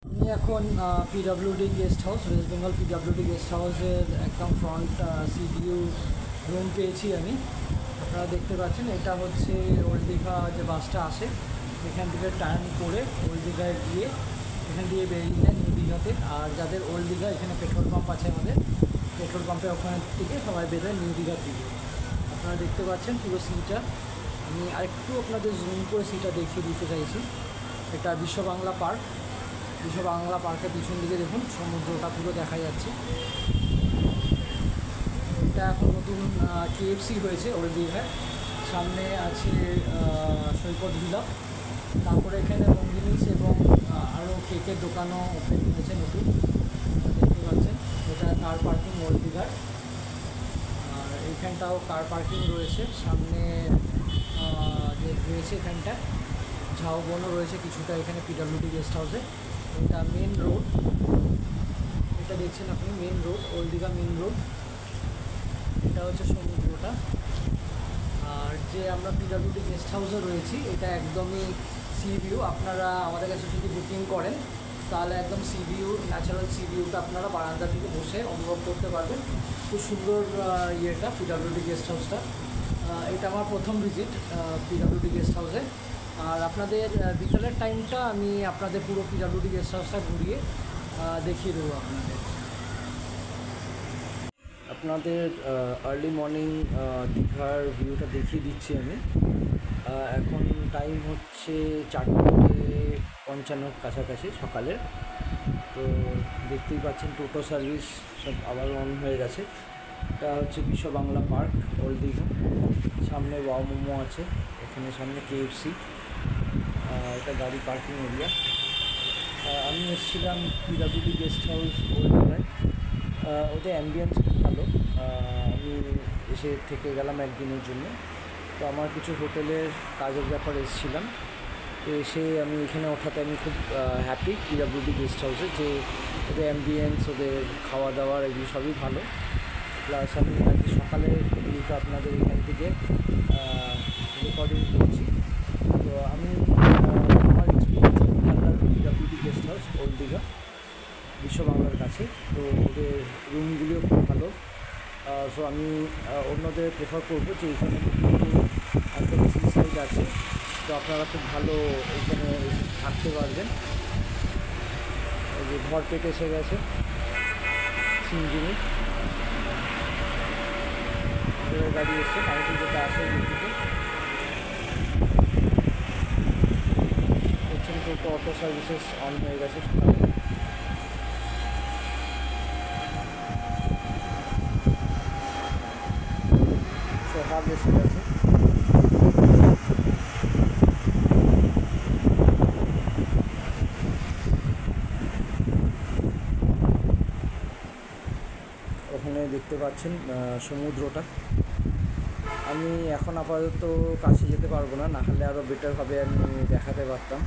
আমি এখন PWD guest house, West Bengal PWD guest হাউসের একদম ফ্রন্ট সিডিইউ রুম পেয়েছি আমি। আপনারা দেখতে পাচ্ছেন এটা হচ্ছে ওল্ড দীঘা যে বাসটা আসে এখান থেকে টার্ন করে ওল্ড দীঘায় গিয়ে এখান দিয়ে বেরিয়ে যায় নিউ দীঘাতে। আর যাদের ওল্ড দীঘা এখানে পেট্রোল পাম্প আছে, আমাদের পেট্রোল পাম্পে ওখানে থেকে সবাই বেরোয় নিউ দীঘার দিকে। আপনারা দেখতে পাচ্ছেন পুরো সিটা। আমি আরেকটু আপনাদের জুম করে সিটা দেখিয়ে দিতে চাইছি। এটা বিশ্ব বাংলা পার্ক। বিশ্ব বাংলা পার্কের পিছন দিকে দেখুন সমুদ্রটা পুরো দেখা যাচ্ছে। এটা এখন নতুন কেএফসি হয়েছে ওল্ড দীঘায়। সামনে আছে সৈকত ভিলা, তারপরে এখানে রঙ্গিনিস এবং আরও কেকের দোকানও ওপেন হয়েছে নতুন, দেখতে পাচ্ছেন। এটা কার পার্কিং ওল্ড দীঘার। আর এইখানটাও কার পার্কিং রয়েছে, সামনে যে রয়েছে এখানটা ঝাউবনও রয়েছে কিছুটা এখানে পিডব্লিউডি গেস্ট হাউসে। এটা মেন রোড, এটা দেখছেন আপনি main road, old Digha main road. এটা হচ্ছে সমুদ্রটা। আর যে আমরা পিডব্লিউডি গেস্ট হাউসে রয়েছি এটা একদমই সি ভিউ। আপনারা আমাদের কাছে যদি বুকিং করেন তাহলে একদম সি ভিউ, ন্যাচারাল সি ভিউটা আপনারা বারান্দা থেকে বসে অনুভব করতে পারবেন। খুব সুন্দর ইয়েটা পিডব্লিউডি গেস্ট হাউসটা। এটা আমার প্রথম ভিজিট পিডব্লিউডি গেস্ট হাউসে। আর আপনাদের বিকালের টাইমটা আমি আপনাদের পুরো পিডব্লিউডি গেস্ট হাউসটা ঘুরিয়ে দেখিয়ে দেবো আপনাদের আর্লি মর্নিং দীঘার ভিউটা দেখিয়ে দিচ্ছি আমি। এখন টাইম হচ্ছে 4:55 কাছাকাছি সকালের। তো দেখতেই পাচ্ছেন টোটো সার্ভিস সব আবার অন হয়ে গেছে। এটা হচ্ছে বিশ্ব বাংলা পার্ক ওল্ড দীঘা। সামনে ওয়াও মোমো আছে, এখানে সামনে কেএফসি। এটা গাড়ি পার্কিং এরিয়া। আমি এসেছিলাম পিডব্লিউডি গেস্ট হাউস ওল্ড দীঘায়। ওদের অ্যাম্বিয়েন্স খুব ভালো। আমি এসে থেকে গেলাম একদিনের জন্য। তো আমার কিছু হোটেলের কাজের ব্যাপারে এসেছিলাম, তো এসে আমি এখানে ওঠাতে আমি খুব হ্যাপি পিডব্লিউডি গেস্ট হাউসে, যে ওদের অ্যাম্বিয়েন্স, ওদের খাওয়া দাওয়ার এগুলো সবই ভালো। প্লাস আমি আজকে সকালে ভিউটা আপনাদের এখান থেকে রেকর্ডিং করছি। তো আমি আমার এক্সপিরিয়েন্স ভালো লাগলো PWD guest house old Digha বিশ্ব বাংলার কাছে। তো ওদের রুমগুলিও খুব ভালো। সো আমি অন্যদের প্রেফার করবো যে এখানে কিন্তু একদম সি সাইড আছে, তো আপনারা খুব ভালো এখানে থাকতে পারবেন। এই যে ঘর পেটে এসে গেছে সিঞ্জিনি গাড়ি এসছে, টাইটি যেটা আসে দিকে দেখছেন। টোটো অটো সার্ভিসেস অন হয়ে গেছে সকালে। সোহাগ এসে গেছে। ওখানে দেখতে পাচ্ছেন সমুদ্রটা। আমি এখন আপাতত কাছে যেতে পারবো না, নাহলে আরও বেটারভাবে আমি দেখাতে পারতাম।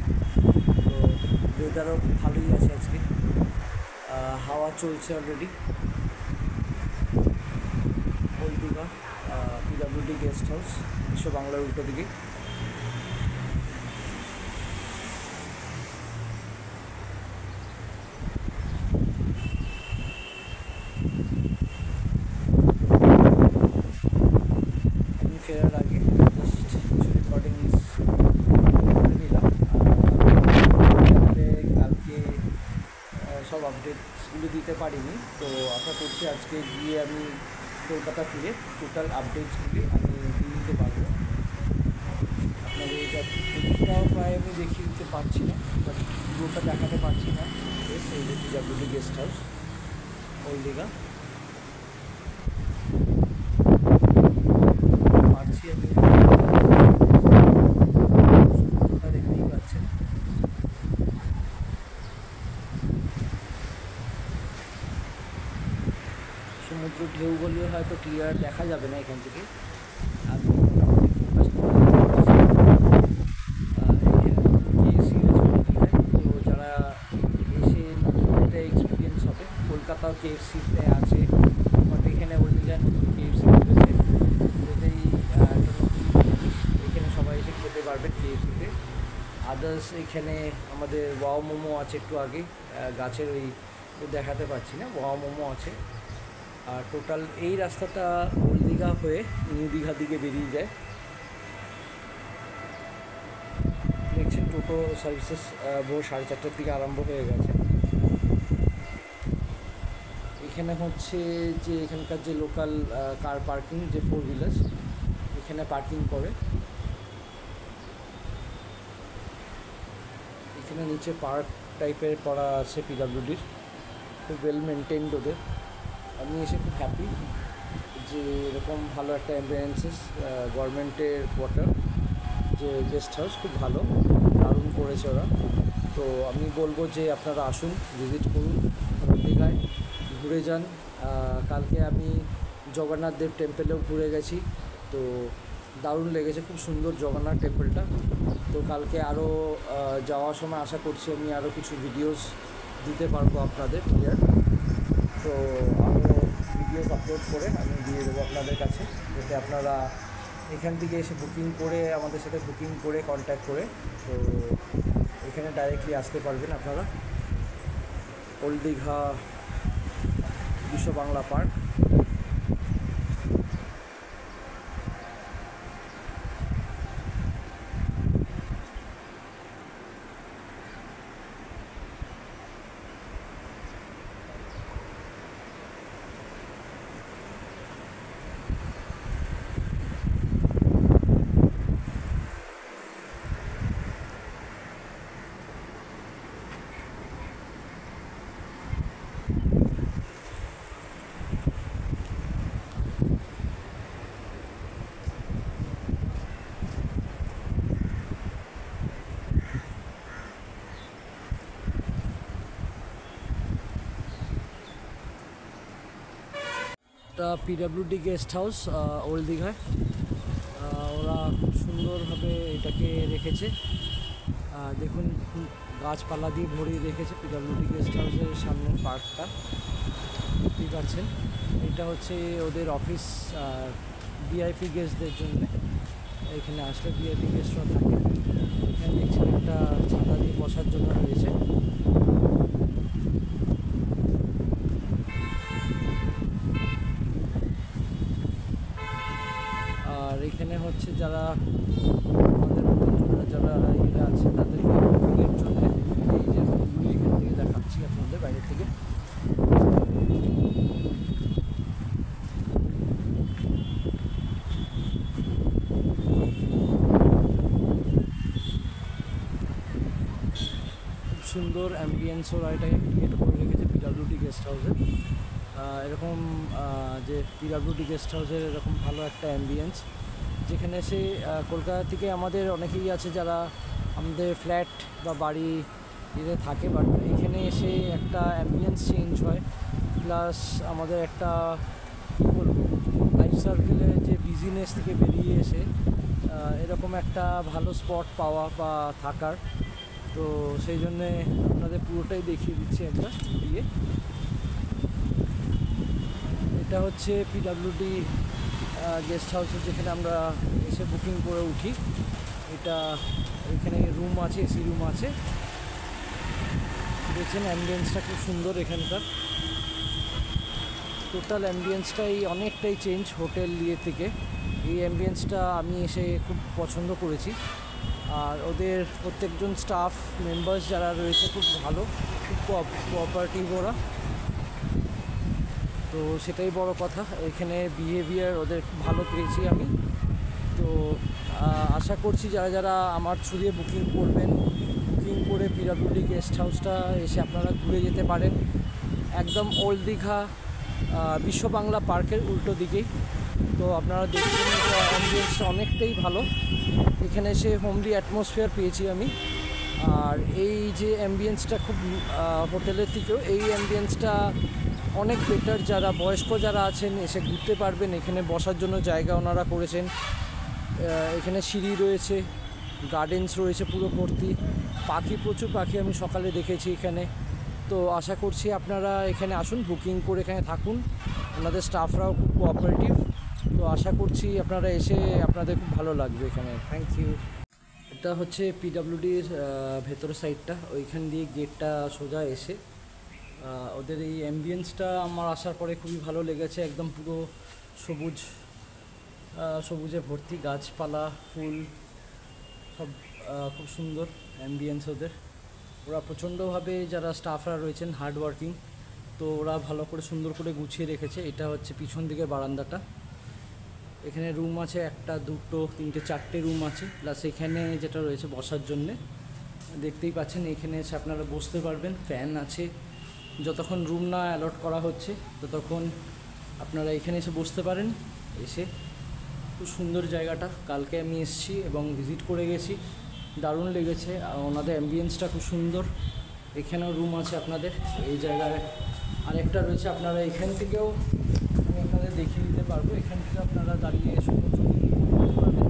তো ওয়েদারও ভালোই আছে আজকে, হাওয়া চলছে already. Old Digha PWD guest house বিশ্ব বাংলার উল্টো দিকে। আমি ফেরার আগে জাস্ট কিছু রেকর্ডিং করে নিলাম। কালকে সব আপডেটসগুলো দিতে পারিনি, তো আশা করছি আজকে গিয়ে আমি কলকাতা ফিরে টোটাল আপডেটসগুলি আমি দিয়ে দিতে পারবো আপনাদের। এটাও প্রায় আমি দেখিয়ে দিতে পারছি না, বাট পুরোটা দেখাতে পারছি না। এই যে PWD guest house old Digha পারছি আমি, দেখতেই পাচ্ছেন। সমুদ্র ঢেউগুলিও হয়তো ক্লিয়ার দেখা যাবে না এখান থেকে। আমি তো যারা এসে নতুন এক্সপিরিয়েন্স হবে। কলকাতাও কেএফসিতে আছে, বাট এখানে ওল্ড দীঘায় নতুন কেএফসি উঠেছে, যেটাই একটা নতুন জিনিস। এখানে সবাই এসে খেতে পারবেন কেএফসিতে। আদার্স এখানে আমাদের ওয়াও মোমো আছে, একটু আগে গাছের ওই দেখাতে পাচ্ছি না, ওয়াও মোমো আছে। আর টোটাল এই রাস্তাটা ওল্ড দীঘা হয়ে নিউ দীঘার দিকে বেরিয়ে যায়। দেখছেন টোটো সার্ভিসেস ভোর 4:30টার দিকে আরম্ভ হয়ে গেছে। এখানে হচ্ছে যে এখানকার যে লোকাল কার পার্কিং, যে 4 হুইলার্স এখানে পার্কিং করে। এখানে নিচে পার্ক টাইপের করা আছে পিডাব্লিউডির, খুব ওয়েল মেনটেনড ওদের। আমি এসে খুব হ্যাপি যে এরকম ভালো একটা অ্যাম্বিয়েন্সেস, গভর্নমেন্টের কোয়ার্টার, যে গেস্ট হাউস খুব ভালো, দারুণ করেছে ওরা। তো আমি বলবো যে আপনারা আসুন, ভিজিট করুন দীঘায়, ঘুরে যান। কালকে আমি জগন্নাথ দেব টেম্পেলেও ঘুরে গেছি, তো দারুণ লেগেছে, খুব সুন্দর জগন্নাথ টেম্পলটা। তো কালকে আরও যাওয়ার সময় আশা করছি আমি আরও কিছু ভিডিওস দিতে পারবো আপনাদের ক্লিয়ার। তো আরও ভিডিওস আপলোড করে আমি দিয়ে দেবো আপনাদের কাছে, যাতে আপনারা এখান থেকে এসে বুকিং করে, আমাদের সাথে বুকিং করে কন্ট্যাক্ট করে তো এখানে ডাইরেক্টলি আসতে পারবেন আপনারা। ওল্ড দীঘা বিশ্ব Bangla park. PWD guest house old দীঘায়, ওরা খুব সুন্দরভাবে এটাকে রেখেছে। দেখুন গাছপালা দিয়ে ভরিয়ে রেখেছে পিডাব্লিউডি গেস্ট হাউসের সামনের পার্কটা, দেখতেই পাচ্ছেন। এটা হচ্ছে ওদের অফিস ভিআইপি গেস্টদের জন্য। এখানে আসলে ভিআইপি গেস্টরা থাকে। এখানে দেখছেন একটা ছাতা দিয়ে বসার জন্য রয়েছে। আর এখানে হচ্ছে যারা আমাদের যারা ইয়েরা আছে তাদেরকে বুকিংয়ের জন্য এই যে রুমগুলি এখান থেকে দেখাচ্ছি আপনাদের বাইরে থেকে। খুব সুন্দর অ্যাম্বিয়েন্স ওরা এটাকে ক্রিয়েট করে রেখেছে পিডাব্লিউডি গেস্ট হাউসে। এরকম যে পিডাব্লিউডি গেস্ট হাউসের এরকম ভালো একটা অ্যাম্বিয়েন্স, যেখানে এসে কলকাতা থেকে আমাদের অনেকেই আছে যারা আমাদের ফ্ল্যাট বা বাড়ি এতে থাকে, বাট এখানে এসে একটা অ্যাম্বিয়েন্স চেঞ্জ হয়, প্লাস আমাদের একটা কী বলবো লাইফ সার্কেলের যে বিজিনেস থেকে বেরিয়ে এসে এরকম একটা ভালো স্পট পাওয়া বা থাকার, তো সেই জন্যে আপনাদের পুরোটাই দেখিয়ে দিচ্ছি একটা দিয়ে। এটা হচ্ছে পিডাব্লিউডি গেস্ট হাউসে যেখানে আমরা এসে বুকিং করে উঠি। এটা এখানে রুম আছে, এসি রুম আছে। দেখছেন অ্যাম্বিয়েন্সটা খুব সুন্দর এখানকার, টোটাল অ্যাম্বিয়েন্সটাই অনেকটাই চেঞ্জ হোটেল ইয়ে থেকে। এই অ্যাম্বিয়েন্সটা আমি এসে খুব পছন্দ করেছি। আর ওদের প্রত্যেকজন স্টাফ মেম্বার্স যারা রয়েছে খুব ভালো, খুব কোঅপারেটিভ ওরা, তো সেটাই বড় কথা। এখানে বিহেভিয়ার ওদের খুব ভালো পেয়েছি আমি। তো আশা করছি যারা যারা আমার থ্রু দিয়ে বুকিং করবেন, বুকিং করে পিডাব্লিউডি গেস্ট হাউসটা এসে আপনারা ঘুরে যেতে পারেন। একদম ওল্ড দীঘা বিশ্ব বাংলা পার্কের উল্টো দিকেই। তো আপনারা দেখছেন অ্যাম্বিয়েন্সটা অনেকটাই ভালো, এখানে এসে হোমলি অ্যাটমসফিয়ার পেয়েছি আমি। আর এই যে অ্যাম্বিয়েন্সটা খুব হোটেলের থেকেও এই অ্যাম্বিয়েন্সটা অনেক বেটার। যারা বয়স্ক যারা আছেন এসে ঘুরতে পারবেন, এখানে বসার জন্য জায়গা ওনারা করেছেন। এখানে সিঁড়ি রয়েছে, গার্ডেন্স রয়েছে পুরো ভর্তি, পাখি প্রচুর পাখি আমি সকালে দেখেছি এখানে। তো আশা করছি আপনারা এখানে আসুন, বুকিং করে এখানে থাকুন। ওনাদের স্টাফরাও খুব কোঅপারেটিভ। তো আশা করছি আপনারা এসে আপনাদের খুব ভালো লাগবে এখানে। Thank you. এটা হচ্ছে পিডাব্লিউডির ভেতরের সাইডটা, ওইখান দিয়ে গেটটা সোজা এসে ওদের এই অ্যাম্বিয়েন্সটা আমার আসার পরে খুবই ভালো লেগেছে। একদম পুরো সবুজ, সবুজে ভর্তি, গাছপালা, ফুল, সব খুব সুন্দর অ্যাম্বিয়েন্স ওদের। ওরা প্রচণ্ডভাবে যারা স্টাফরা রয়েছেন হার্ডওয়ার্কিং, তো ওরা ভালো করে সুন্দর করে গুছিয়ে রেখেছে। এটা হচ্ছে পিছন দিকে বারান্দাটা। এখানে রুম আছে 1, 2, 3, 4টে রুম আছে, প্লাস এখানে যেটা রয়েছে বসার জন্যে দেখতেই পাচ্ছেন। এখানে এসে আপনারা বসতে পারবেন, ফ্যান আছে। যতক্ষণ রুম না অ্যালট করা হচ্ছে ততক্ষণ আপনারা এখানে এসে বসতে পারেন। এসে খুব সুন্দর জায়গাটা, কালকে আমি এসেছি এবং ভিজিট করে গেছি, দারুণ লেগেছে। আর ওনাদের অ্যাম্বিয়েন্সটা খুব সুন্দর। এখানেও রুম আছে আপনাদের, এই জায়গায় আরেকটা রয়েছে। আপনারা এখান থেকেও আমি আপনাদের দেখিয়ে দিতে পারবো, এখান থেকে আপনারা দাঁড়িয়ে সমুদ্র করতে পারবেন।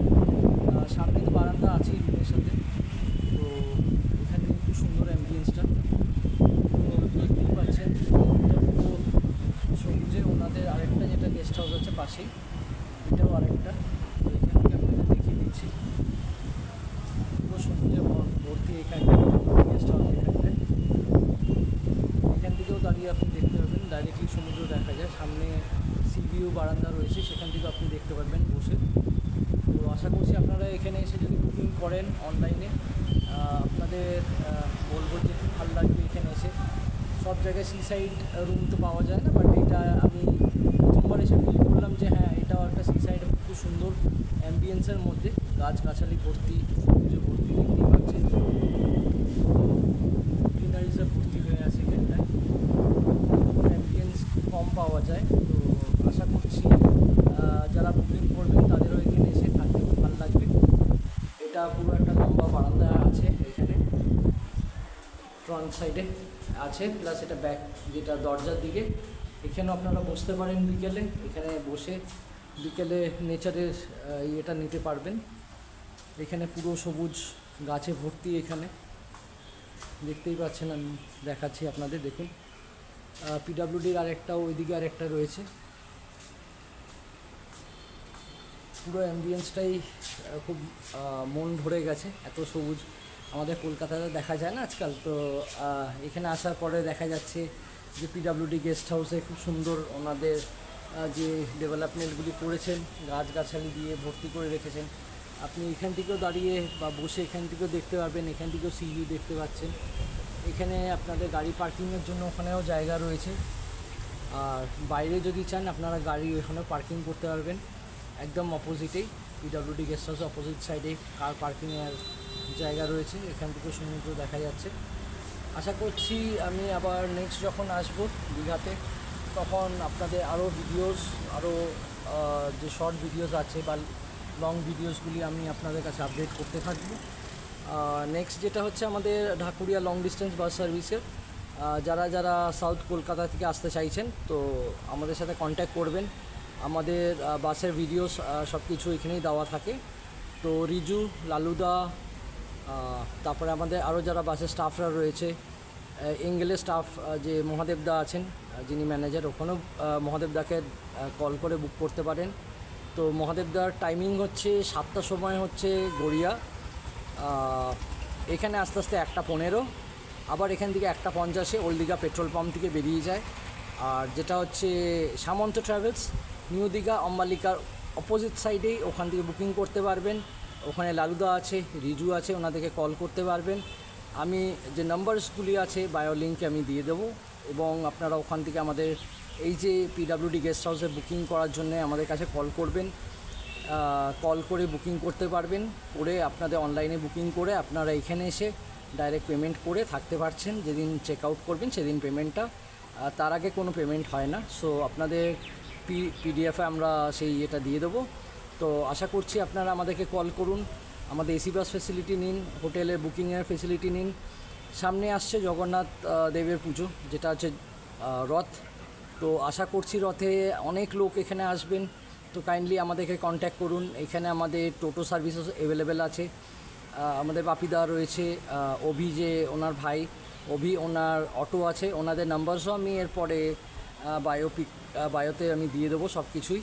সামনে তো বারান্দা আছেই রুমের সাথে, তো এখান থেকে খুব সুন্দর অ্যাম্বিয়েন্সটা। তো দেখতেই পাচ্ছেন পুরো সবুজে। ওনাদের আরেকটা যেটা গেস্ট হাউস আছে পাশেই, এটাও আরেকটা, তো এখান থেকে আপনাদের দেখিয়ে দিচ্ছি। পুরো সবুজে ভর্তি এখানটা গেস্ট হাউস। এখান থেকেও দাঁড়িয়ে আপনি দেখতে পাবেন, ডাইরেক্টলি সমুদ্র দেখা যায়। সামনে সি ভিউ বারান্দা রয়েছে, সেখান থেকে আপনি দেখতে পারবেন বসে। তো আশা করছি আপনারা এখানে এসে যদি বুকিং করেন অনলাইনে, আপনাদের বলবো যে খুব ভালো লাগবে এখানে এসে। সব জায়গায় সি সাইড রুম তো পাওয়া যায় না, বাট এটা আমি প্রথমবার এসে ফিল করলাম যে হ্যাঁ, এটাও একটা সি সাইড খুব সুন্দর অ্যাম্বিয়েন্সের মধ্যে, গাছগাছালি ভর্তি, সবুজে ভর্তি, দেখতেই পাচ্ছেন। গ্রিনারিজে ভর্তি হয়ে আছে এখানটায়, অ্যাম্বিয়েন্স কম পাওয়া যায়। তো আশা করছি যারা বুকিং করবেন তাদেরও এখানে এসে থাকতে খুব ভালো লাগবে। এটা পুরো একটা লম্বা বারান্দা আছে এখানে, ফ্রন্ট সাইডে আছে, প্লাস এটা ব্যাক যেটা দরজার দিকে। এখানেও আপনারা বসতে পারেন বিকেলে, এখানে বসে বিকেলে নেচারের ইয়েটা নিতে পারবেন। এখানে পুরো সবুজ গাছে ভর্তি, এখানে দেখতেই পাচ্ছেন, আমি দেখাচ্ছি আপনাদের, দেখুন। পিডাব্লিউডির আরেকটা ওইদিকে আরেকটা রয়েছে। পুরো অ্যাম্বিয়েন্সটাই খুব মন ভরে গেছে, এত সবুজ আমাদের কলকাতাতে দেখা যায় না আজকাল। তো এখানে আসার পরে দেখা যাচ্ছে যে পিডাব্লিউডি গেস্ট হাউসে খুব সুন্দর ওনাদের যে ডেভেলপমেন্টগুলি করেছেন, গাছগাছালি দিয়ে ভর্তি করে রেখেছেন। আপনি এখান থেকেও দাঁড়িয়ে বা বসে এখান থেকেও দেখতে পারবেন, এখান থেকেও সি ভিউ দেখতে পাচ্ছেন। এখানে আপনাদের গাড়ি পার্কিংয়ের জন্য ওখানেও জায়গা রয়েছে। আর বাইরে যদি চান আপনারা গাড়ি ওখানেও পার্কিং করতে পারবেন। একদম অপোজিটেই পিডাব্লিউডি গেস্ট হাউস অপোজিট সাইডে কার পার্কিংয়ের জায়গা রয়েছে, এখান থেকে সমুদ্র দেখা যাচ্ছে। আশা করছি আমি আবার নেক্সট যখন আসবো দীঘাতে, তখন আপনাদের আরও ভিডিওস, আরও যে শর্ট ভিডিওস আছে বা লং ভিডিওসগুলি আমি আপনাদের কাছে আপডেট করতে থাকবো। নেক্সট যেটা হচ্ছে আমাদের ঢাকুরিয়া লং ডিস্টেন্স বাস সার্ভিসের যারা যারা সাউথ কলকাতা থেকে আসতে চাইছেন, তো আমাদের সাথে কন্ট্যাক্ট করবেন। আমাদের বাসের ভিডিওস সব কিছু এখানেই দেওয়া থাকে। তো রিজু, লালুদা, তারপরে আমাদের আরও যারা বাসের স্টাফরা রয়েছে, এঙ্গেলের স্টাফ যে মহাদেবদা আছেন যিনি ম্যানেজার, ওখানেও মহাদেবদাকে কল করে বুক করতে পারেন। তো মহাদেবদার টাইমিং হচ্ছে 7টার সময় হচ্ছে গড়িয়া, এখানে আস্তে আস্তে 1:15, আবার এখান থেকে 1:50 ওল্ড দীঘা পেট্রোল পাম্প থেকে বেরিয়ে যায়। আর যেটা হচ্ছে সামন্ত ট্রাভেলস, নিউ দীঘা অম্বালিকার অপোজিট সাইডেই, ওখান থেকে বুকিং করতে পারবেন। ওখানে লালুদা আছে, রিজু আছে, ওনাদেরকে কল করতে পারবেন। আমি যে নাম্বারসগুলি আছে বায়ো লিঙ্কে আমি দিয়ে দেবো, এবং আপনারা ওখান থেকে আমাদের এই যে পিডাব্লিউডি গেস্ট হাউসে বুকিং করার জন্য আমাদের কাছে কল করবেন। কল করে বুকিং করতে পারবেন, করে আপনাদের অনলাইনে বুকিং করে আপনারা এখানে এসে ডাইরেক্ট পেমেন্ট করে থাকতে পারছেন। যেদিন চেক আউট করবেন সেদিন পেমেন্টটা, তার আগে কোনো পেমেন্ট হয় না। সো আপনাদের পিডিএফে আমরা সেই এটা দিয়ে দেবো। তো আশা করছি আপনারা আমাদেরকে কল করুন, আমাদের এসি বাস ফেসিলিটি নিন, হোটেলের বুকিংয়ের ফেসিলিটি নিন। সামনে আসছে জগন্নাথ দেবের পুজো, যেটা হচ্ছে রথ। তো আশা করছি রথে অনেক লোক এখানে আসবেন। তো কাইন্ডলি আমাদেরকে কন্ট্যাক্ট করুন। এখানে আমাদের টোটো সার্ভিসেস অ্যাভেলেবেল আছে। আমাদের বাপিদা রয়েছে, অভি যে ওনার ভাই অভি, ওনার অটো আছে। ওনাদের নাম্বারসও আমি এরপরে বায়োতে আমি দিয়ে দেবো সব কিছুই।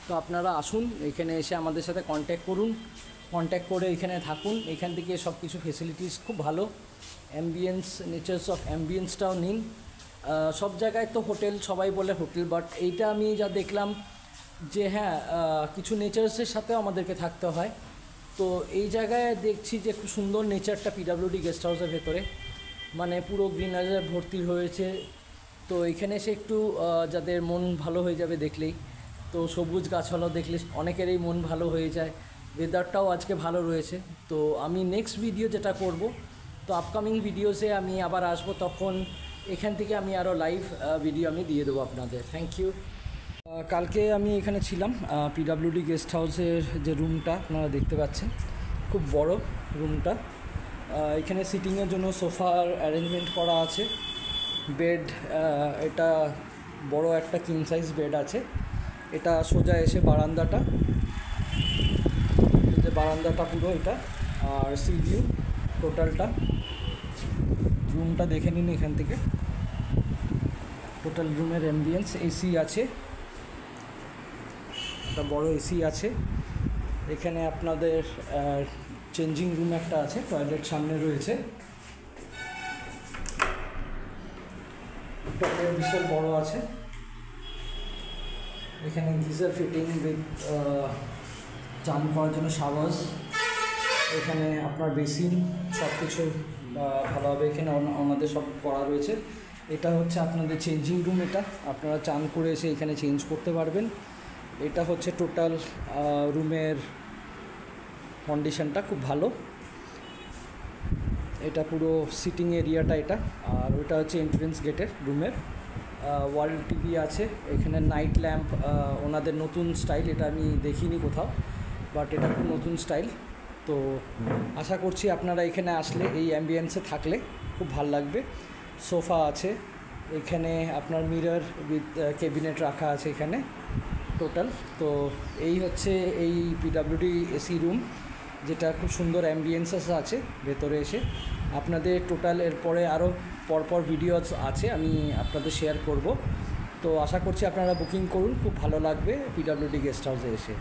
তো আপনারা আসুন, এখানে এসে আমাদের সাথে কন্ট্যাক্ট করুন। কন্ট্যাক্ট করে এখানে থাকুন। এখান থেকে সব কিছু ফেসিলিটিস খুব ভালো, অ্যাম্বিয়েন্স, নেচার্স অফ অ্যাম্বিয়েন্সটাও নিন। সব জায়গায় তো হোটেল, সবাই বলে হোটেল, বাট এইটা আমি যা দেখলাম যে হ্যাঁ, কিছু নেচার্সের সাথেও আমাদেরকে থাকতে হয়। তো এই জায়গায় দেখছি যে খুব সুন্দর নেচারটা পিডাব্লিউডি গেস্ট হাউসের ভেতরে, মানে পুরো গ্রিনারিতে ভর্তি হয়েছে। তো এখানে এসে একটু যাদের মন ভালো হয়ে যাবে দেখলেই, তো সবুজ গাছপালা দেখলে অনেকেরই মন ভালো হয়ে যায়। ওয়েদারটাও আজকে ভালো রয়েছে। তো আমি নেক্সট ভিডিও যেটা করব, তো আপকামিং ভিডিওসে আমি আবার আসব, তখন এখান থেকে আমি আরও লাইভ ভিডিও আমি দিয়ে দেবো আপনাদের। Thank you. কালকে আমি এখানে ছিলাম পিডাব্লিউডি গেস্ট হাউসের যে রুমটা আপনারা দেখতে পাচ্ছেন, খুব বড় রুমটা। এখানে সিটিংয়ের জন্য সোফার অ্যারেঞ্জমেন্ট করা আছে, বেড, এটা বড় একটা কিং সাইজ বেড আছে। এটা সোজা এসে বারান্দাটা, যে বারান্দাটা পুরো এটা, আর সি ভিউ টোটালটা। রুমটা দেখে নিন এখান থেকে, টোটাল রুমের অ্যাম্বিয়েন্স। এসি আছে, একটা বড় এসি আছে। এখানে আপনাদের চেঞ্জিং রুম একটা আছে, টয়লেট সামনে রয়েছে। টয়লেট বিশাল বড় আছে। এখানে গিজার ফিটিং উইথ চান করার জন্য শাওয়ার্স। এখানে আপনার বেসিন, সব কিছু ভালোভাবে এখানে ওনাদের সব করা রয়েছে। এটা হচ্ছে আপনাদের চেঞ্জিং রুম, এটা আপনারা চান করে এসে এখানে চেঞ্জ করতে পারবেন। এটা হচ্ছে টোটাল রুমের কন্ডিশনটা খুব ভালো। এটা পুরো সিটিং এরিয়াটা এটা, আর ওটা হচ্ছে এন্ট্রেন্স গেটের রুমের। ওয়াল টিভি আছে এখানে, নাইট ল্যাম্প, ওনাদের নতুন স্টাইল, এটা আমি দেখিনি কোথাও, বাট এটা খুব নতুন স্টাইল। তো আশা করছি আপনারা এখানে আসলে, এই অ্যাম্বিয়েন্সে থাকলে খুব ভাল লাগবে। সোফা আছে এখানে, আপনার মিরর উইথ ক্যাবিনেট রাখা আছে এখানে টোটাল। তো এই হচ্ছে এই পিডাব্লিউডি এসি রুম, যেটা খুব সুন্দর অ্যাম্বিয়েন্সেস আছে ভেতরে এসে। আপনাদের টোটাল এরপরে আরও পরপর ভিডিওস আছে, আমি আপনাদের শেয়ার করব। তো আশা করছি আপনারা বুকিং করুন, খুব ভালো লাগবে পিডাব্লিউডি গেস্ট হাউসে এসে।